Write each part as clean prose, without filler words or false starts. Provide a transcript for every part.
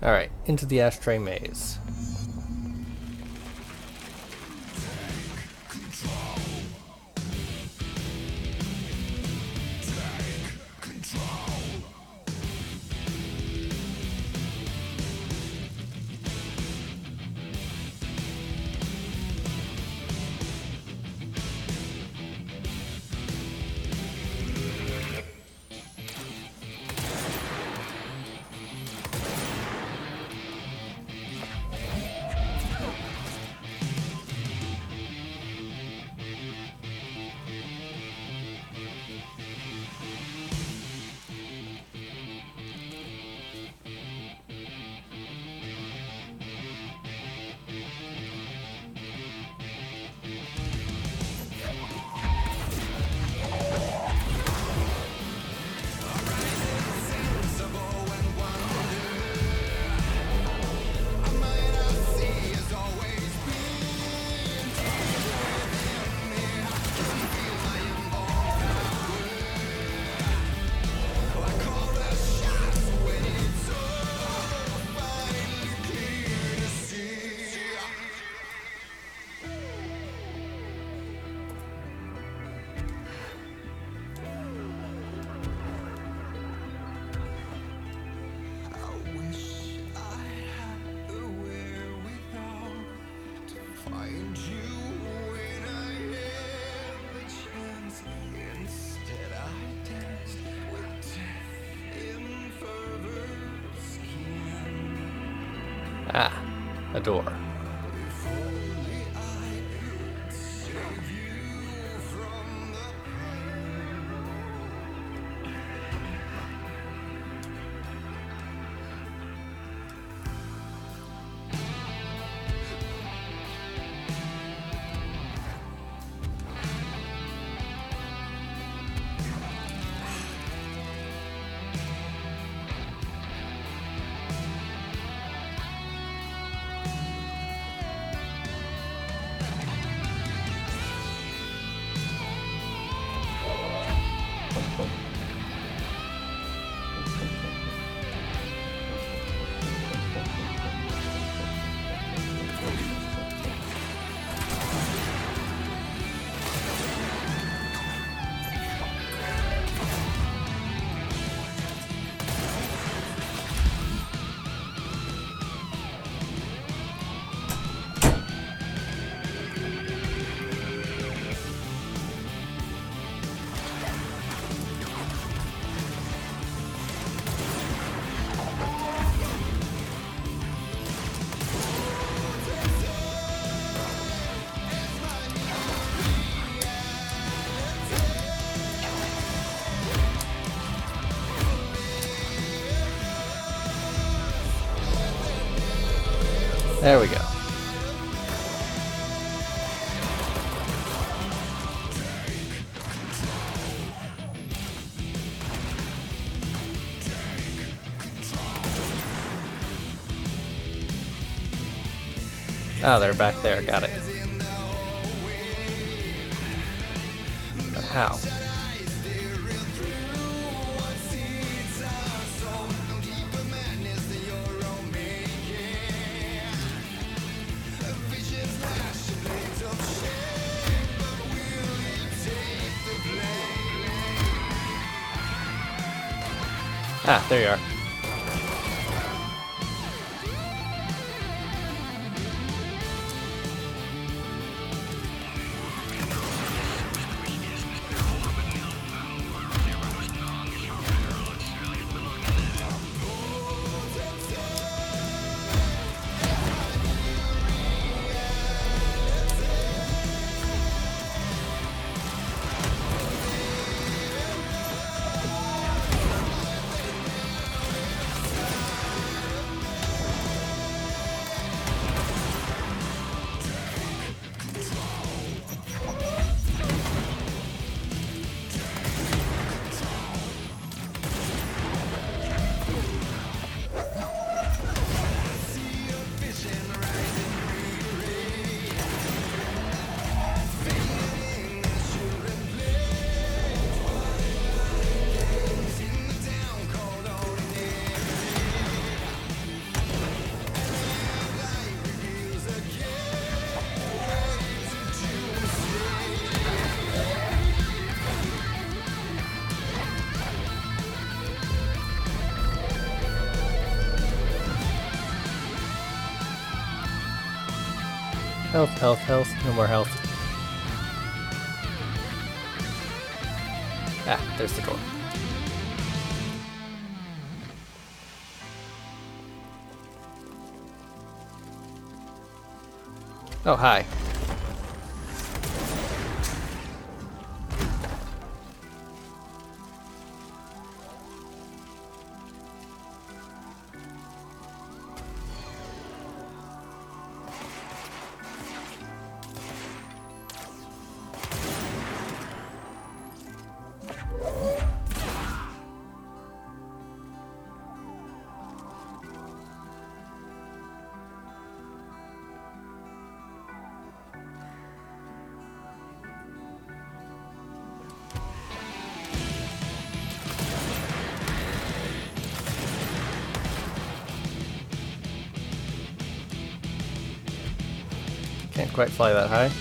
Alright, into the ashtray maze. Ah, a door. There we go. Oh, they're back there. Got it. But how? Ah, there you are. Health, health, health. No more health. Ah, there's the door. Oh, hi. Can't quite fly that high.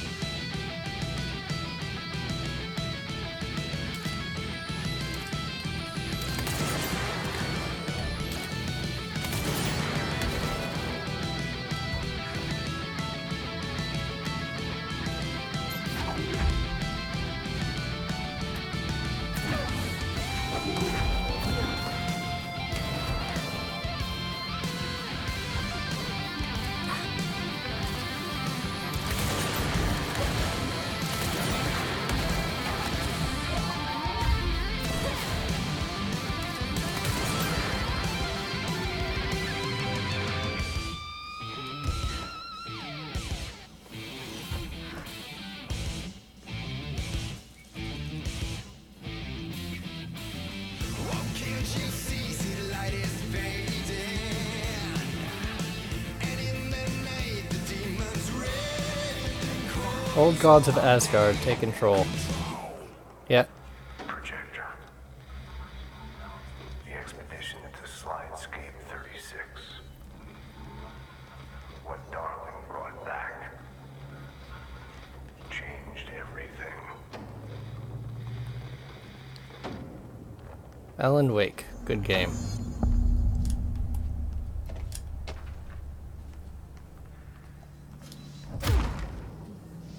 Old gods of Asgard, take control. Yeah. Projector. The expedition into Slidescape 36. What Darling brought back changed everything. Alan Wake, good game.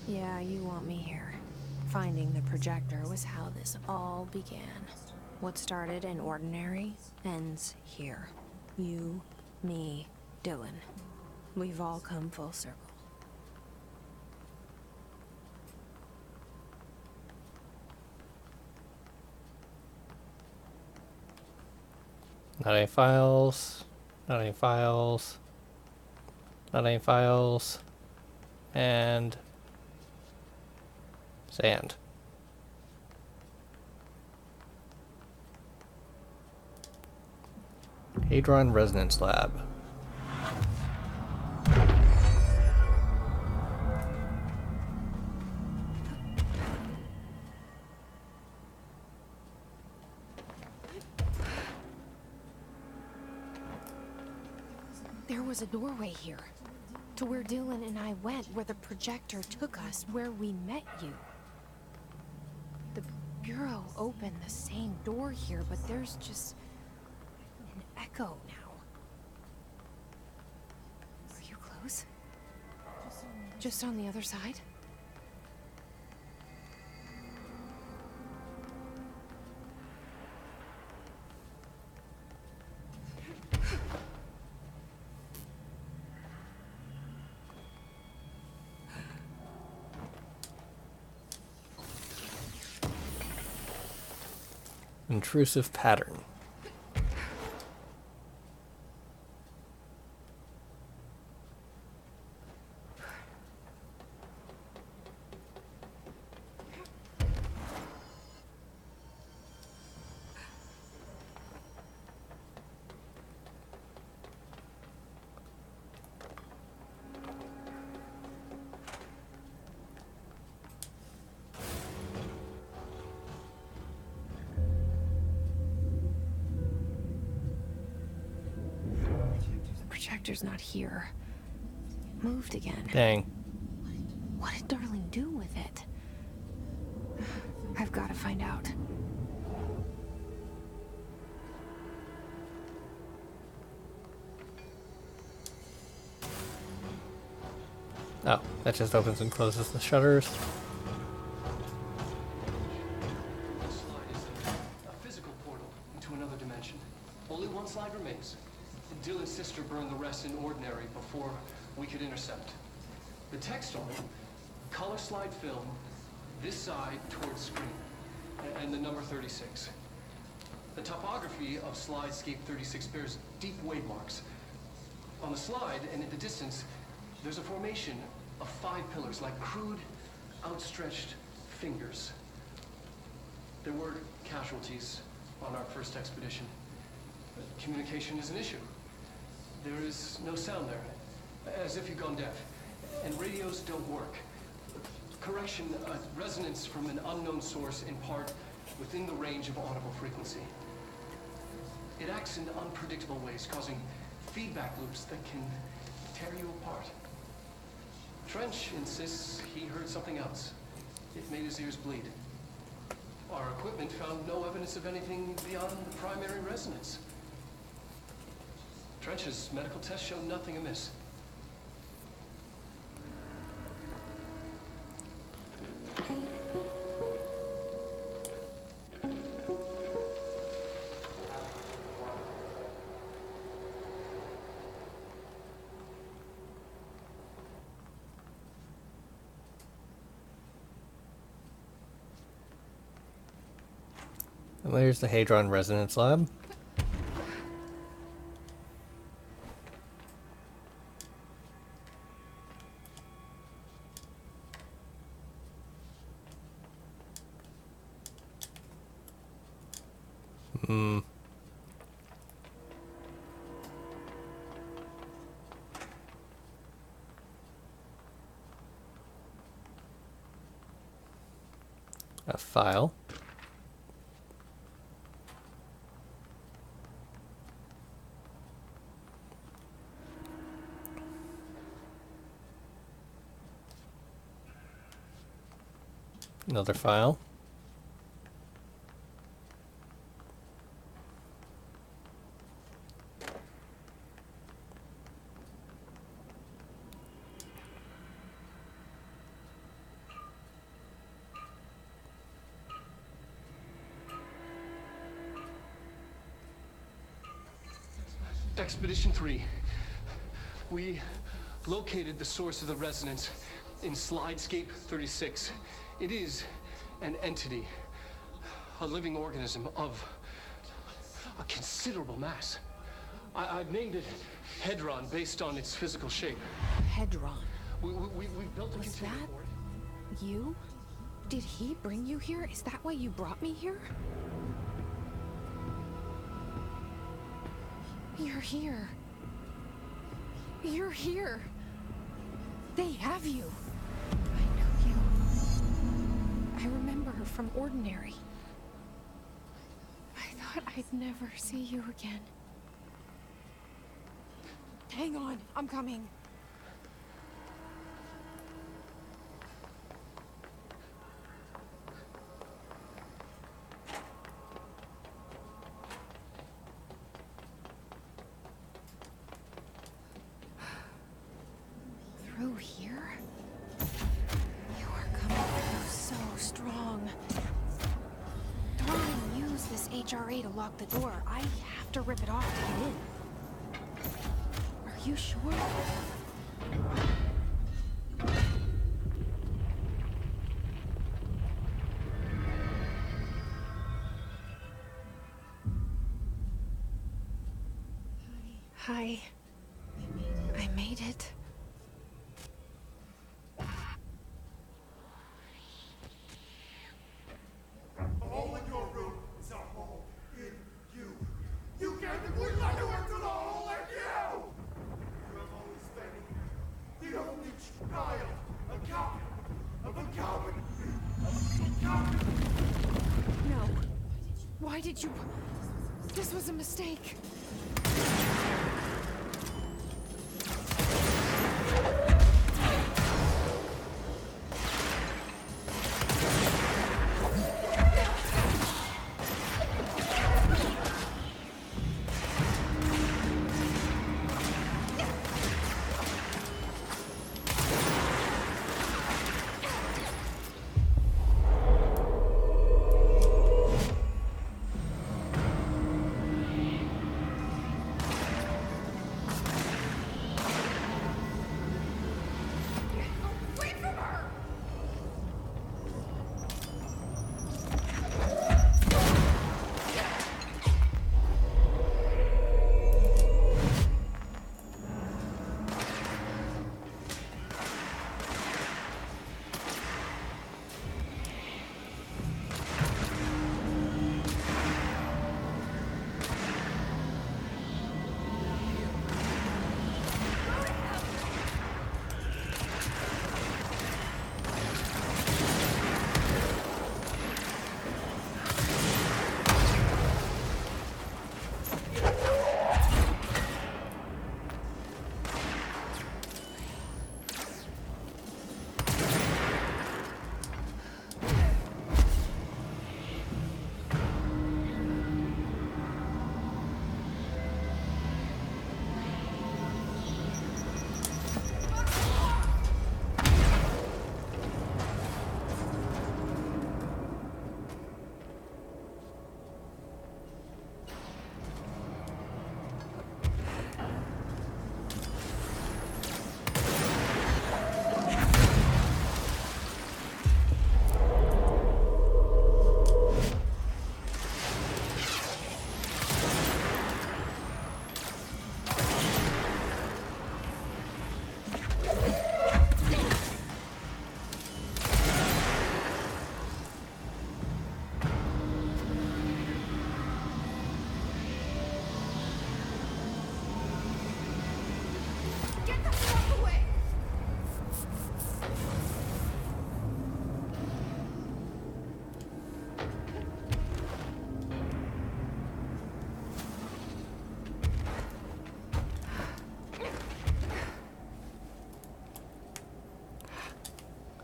Yeah, you want me here. Finding the projector was how this all began. What started in ordinary ends here. You, me, Dylan. We've all come full circle. Not any files. Not any files. Not any files. And sand. Hadron Resonance Lab. There was a doorway here. To where Dylan and I went, where the projector took us, where we met you. The Bureau opened the same door here, but there's just an echo now. Are you close? Just on the other side? Intrusive pattern. Projector's not here. Moved again. Dang. What did Darling do with it? I've got to find out. Oh, that just opens and closes the shutters. This slide is a physical portal into another dimension. Only one slide remains. Dylan's sister burned the rest in ordinary before we could intercept. The text on it, color slide film, this side towards screen, and the number 36. The topography of Slidescape 36 bears deep wave marks. On the slide and in the distance, there's a formation of 5 pillars, like crude, outstretched fingers. There were casualties on our first expedition. Communication is an issue. There is no sound there, as if you've gone deaf. And radios don't work. Correction, resonance from an unknown source in part within the range of audible frequency. It acts in unpredictable ways, causing feedback loops that can tear you apart. Trench insists he heard something else. It made his ears bleed. Our equipment found no evidence of anything beyond the primary resonance. Trench's medical tests show nothing amiss. And there's the Hadron Resonance Lab. A file. Another file. Expedition 3. We located the source of the resonance in Slidescape 36. It is an entity, a living organism of a considerable mass. I've named it Hedron based on its physical shape. Hedron. We built a Was container that for it. you? Did he bring you here? Is that why you brought me here? You're here. You're here. They have you. I know you. I remember her from Ordinary. I thought I'd never see you again. Hang on, I'm coming. Through here? You are coming through so strong. Darling used this HRA to lock the door. I have to rip it off to get in. Are you sure? Hi. I made it. Hole in your room is a hole in you. You gave me we let you into the hole in you! You have always been the only child, a copy of a copy of a copy. No. Why did you... This was a mistake.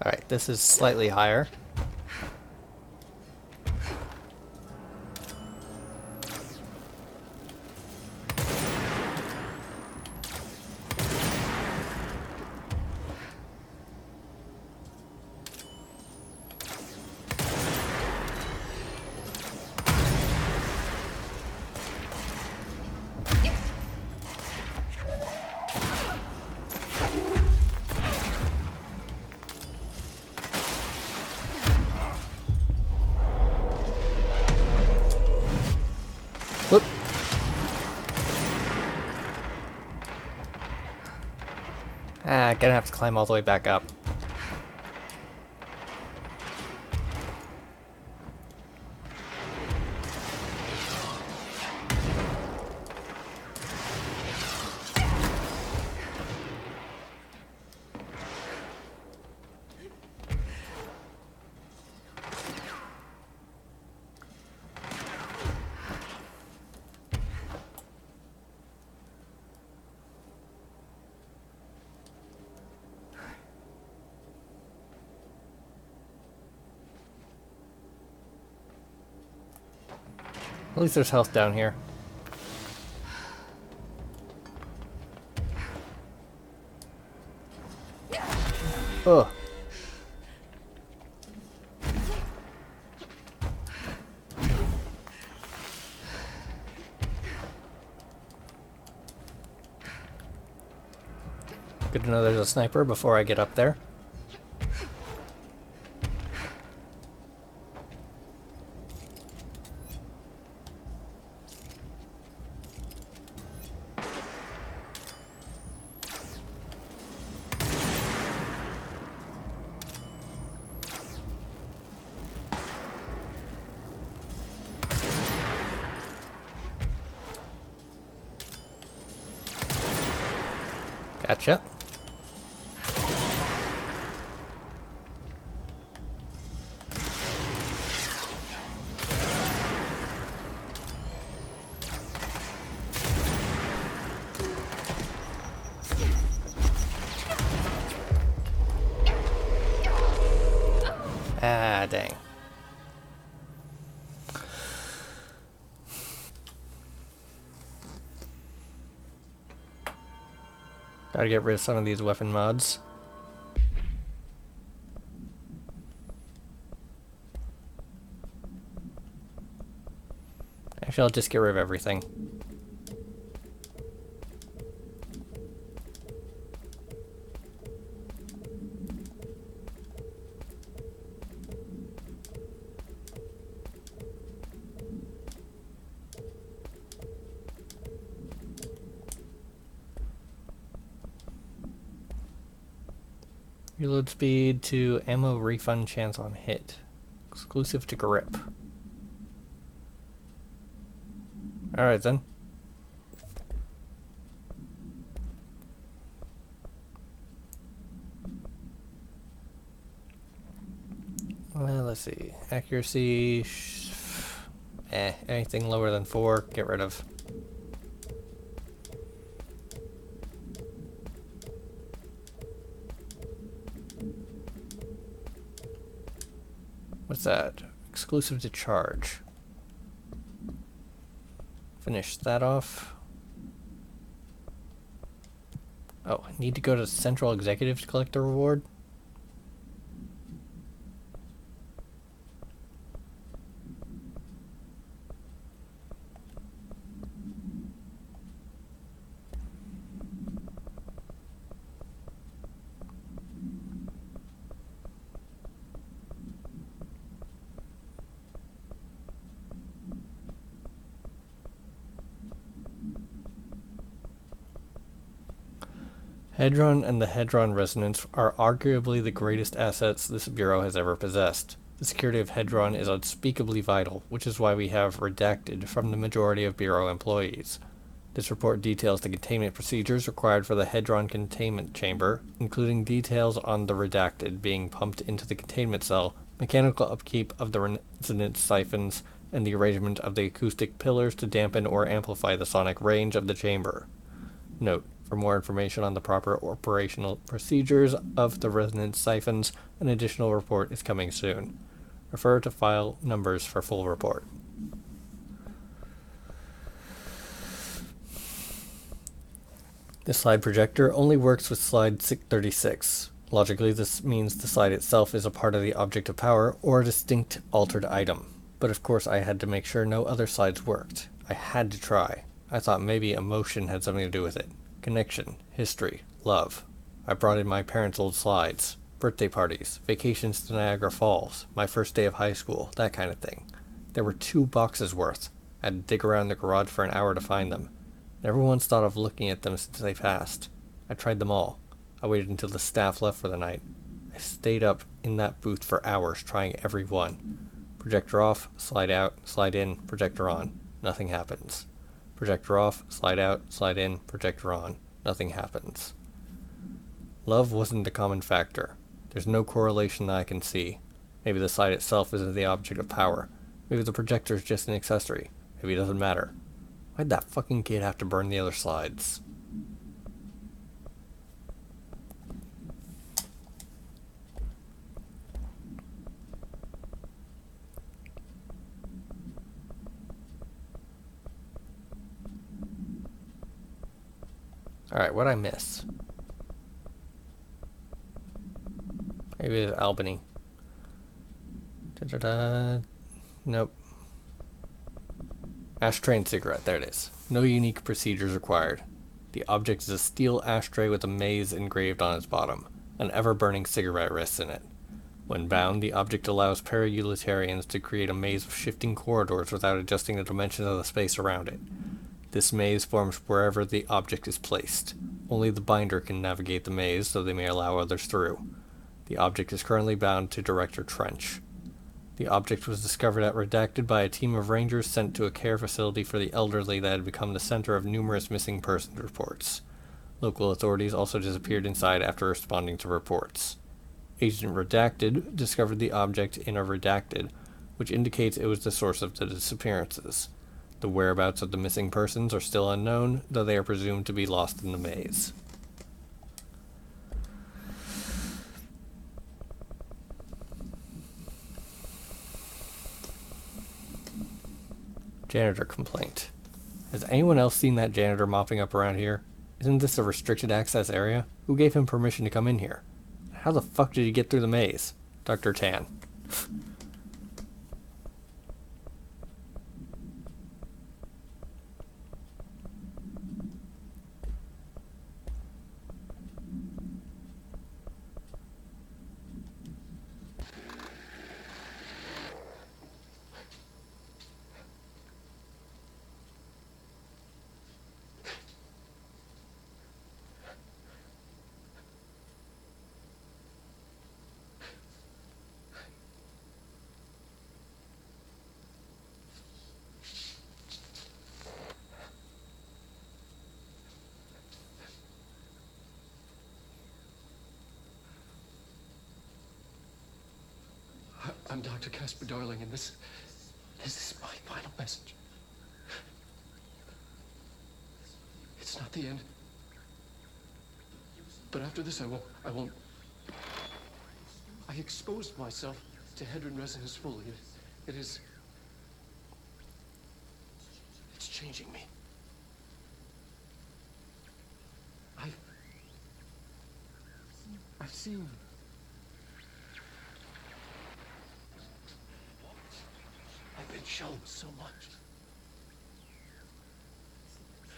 Alright, this is slightly higher. Whoop. Ah, gonna have to climb all the way back up. At least there's health down here. Ugh. Good to know there's a sniper before I get up there. Gotcha. Ah, dang. Gotta get rid of some of these weapon mods. Actually, I'll just get rid of everything. Reload speed to ammo refund chance on hit. Exclusive to grip. Alright then. Well, let's see. Accuracy. Anything lower than 4, get rid of. What's that? Exclusive to charge. Finish that off. Oh, I need to go to Central Executive to collect the reward? Hedron and the Hedron Resonance are arguably the greatest assets this Bureau has ever possessed. The security of Hedron is unspeakably vital, which is why we have redacted from the majority of Bureau employees. This report details the containment procedures required for the Hedron containment chamber, including details on the redacted being pumped into the containment cell, mechanical upkeep of the resonance siphons, and the arrangement of the acoustic pillars to dampen or amplify the sonic range of the chamber. Note: For more information on the proper operational procedures of the resonance siphons, an additional report is coming soon. Refer to file numbers for full report. The slide projector only works with slide 36. Logically, this means the slide itself is a part of the object of power or a distinct altered item. But of course I had to make sure no other slides worked. I had to try. I thought maybe emotion had something to do with it. Connection, history, love. I brought in my parents' old slides. Birthday parties, vacations to Niagara Falls, my first day of high school, that kind of thing. There were 2 boxes worth. I had to dig around the garage for an hour to find them. Never once thought of looking at them since they passed. I tried them all. I waited until the staff left for the night. I stayed up in that booth for hours trying every one. Projector off, slide out, slide in, projector on. Nothing happens. Projector off, slide out, slide in, projector on. Nothing happens. Love wasn't the common factor. There's no correlation that I can see. Maybe the slide itself isn't the object of power. Maybe the projector is just an accessory. Maybe it doesn't matter. Why'd that fucking kid have to burn the other slides? Alright, what'd I miss? Maybe it's Albany. Da-da-da. Nope. Ashtray and cigarette, there it is. No unique procedures required. The object is a steel ashtray with a maze engraved on its bottom. An ever-burning cigarette rests in it. When bound, the object allows para-utilitarians to create a maze of shifting corridors without adjusting the dimensions of the space around it. This maze forms wherever the object is placed. Only the binder can navigate the maze, so they may allow others through. The object is currently bound to Director Trench. The object was discovered at Redacted by a team of rangers sent to a care facility for the elderly that had become the center of numerous missing persons reports. Local authorities also disappeared inside after responding to reports. Agent Redacted discovered the object in a Redacted, which indicates it was the source of the disappearances. The whereabouts of the missing persons are still unknown, though they are presumed to be lost in the maze. Janitor complaint. Has anyone else seen that janitor mopping up around here? Isn't this a restricted access area? Who gave him permission to come in here? How the fuck did he get through the maze? Dr. Tan. I'm Dr. Casper Darling, and this is my final message. It's not the end. But after this, I won't. I exposed myself to Hedron resonance fully. It's changing me. I've seen. I've been shown so much.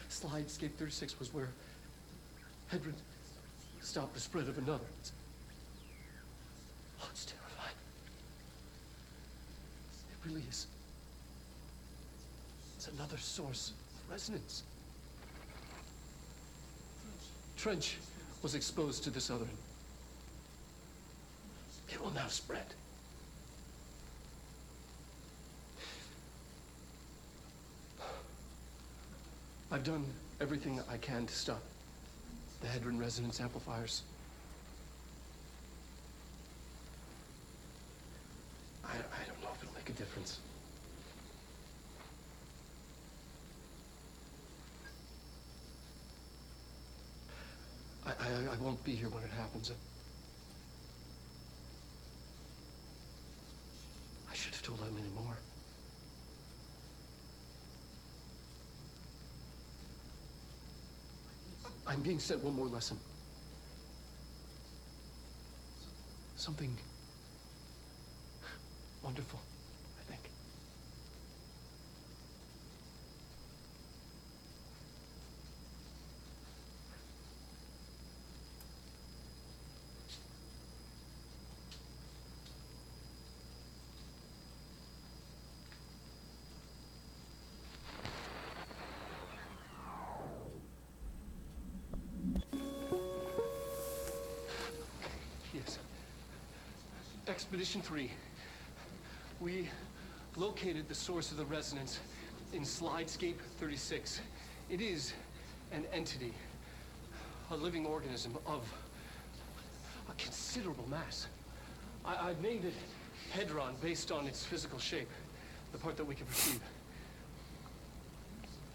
Slidescape 36 was where Hedron stopped the spread of another. It's terrifying. It really is. It's another source of resonance. Trench was exposed to this other. It will now spread. I've done everything I can to stop the Hedron resonance amplifiers. I don't know if it'll make a difference. I won't be here when it happens. I should have told him anymore. I'm being sent one more lesson. Something wonderful, I think. Yes. Expedition 3. We located the source of the resonance in Slidescape 36. It is an entity, a living organism of a considerable mass. I've named it Hedron based on its physical shape, the part that we can perceive.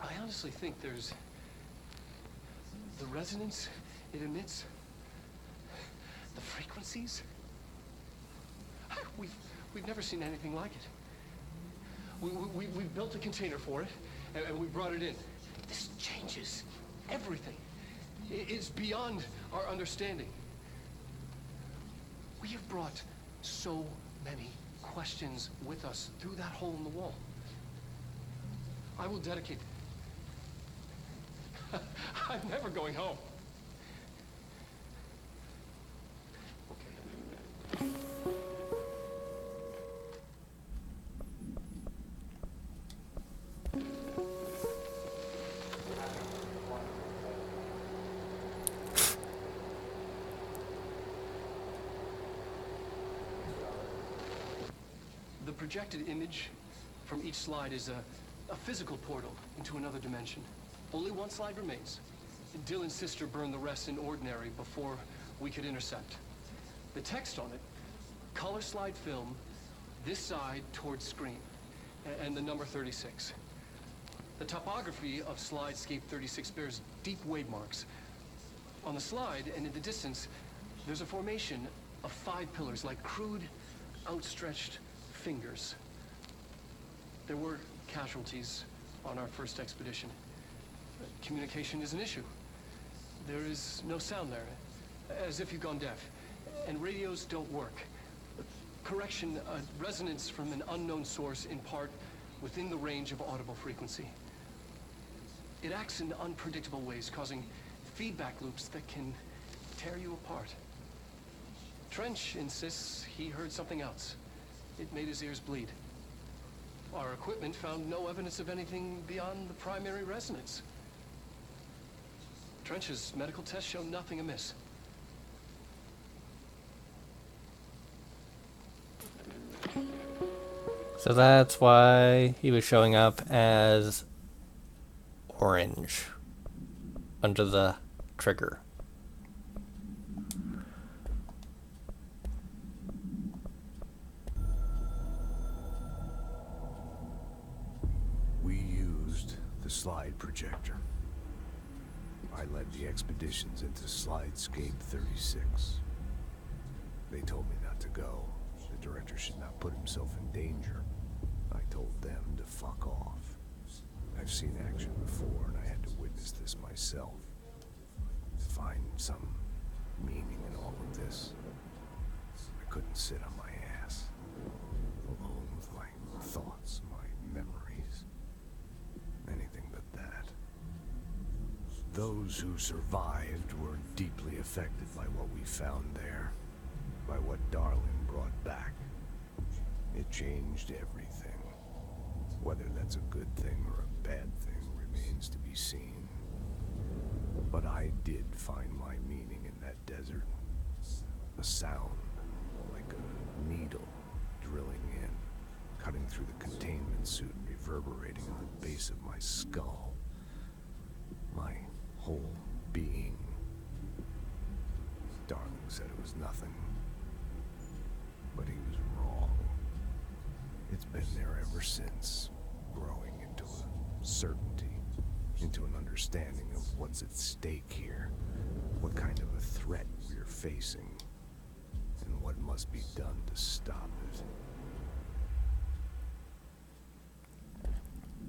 I honestly think there's the resonance it emits, the frequencies. We've never seen anything like it. We built a container for it, and we brought it in. This changes everything. It's beyond our understanding. We have brought so many questions with us through that hole in the wall. I will dedicate... I'm never going home. Okay. The projected image from each slide is a physical portal into another dimension. Only one slide remains. Dylan's sister burned the rest in ordinary before we could intercept. The text on it, color slide film, this side towards screen, and the number 36. The topography of Slidescape 36 bears deep wave marks. On the slide and in the distance, there's a formation of 5 pillars like crude, outstretched fingers. There were casualties on our first expedition. Communication is an issue. There is no sound there, as if you've gone deaf. And radios don't work. Correction, a resonance from an unknown source in part within the range of audible frequency. It acts in unpredictable ways, causing feedback loops that can tear you apart. Trench insists he heard something else. It made his ears bleed. Our equipment found no evidence of anything beyond the primary resonance. Trench's medical tests show nothing amiss. So that's why he was showing up as orange under the trigger. We used the slide projector. I led the expeditions into Slidescape 36. They told me not to go. The director should not put himself in danger. I told them to fuck off. I've seen action before, and I had to witness this myself. Find some meaning in all of this. I couldn't sit on my ass, alone with my thoughts, my memories. Anything but that. Those who survived were deeply affected by what we found there, by what Darling brought back. It changed everything. Whether that's a good thing or a bad thing remains to be seen. But I did find my meaning in that desert. A sound, like a needle drilling in, cutting through the containment suit, reverberating in the base of my skull. My whole being. Darling said it was nothing. But he was wrong. It's been there ever since, growing into a certainty, into an understanding of what's at stake here. what kind of a threat we're facing, and what must be done to stop it.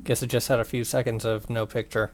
Guess it just had a few seconds of no picture.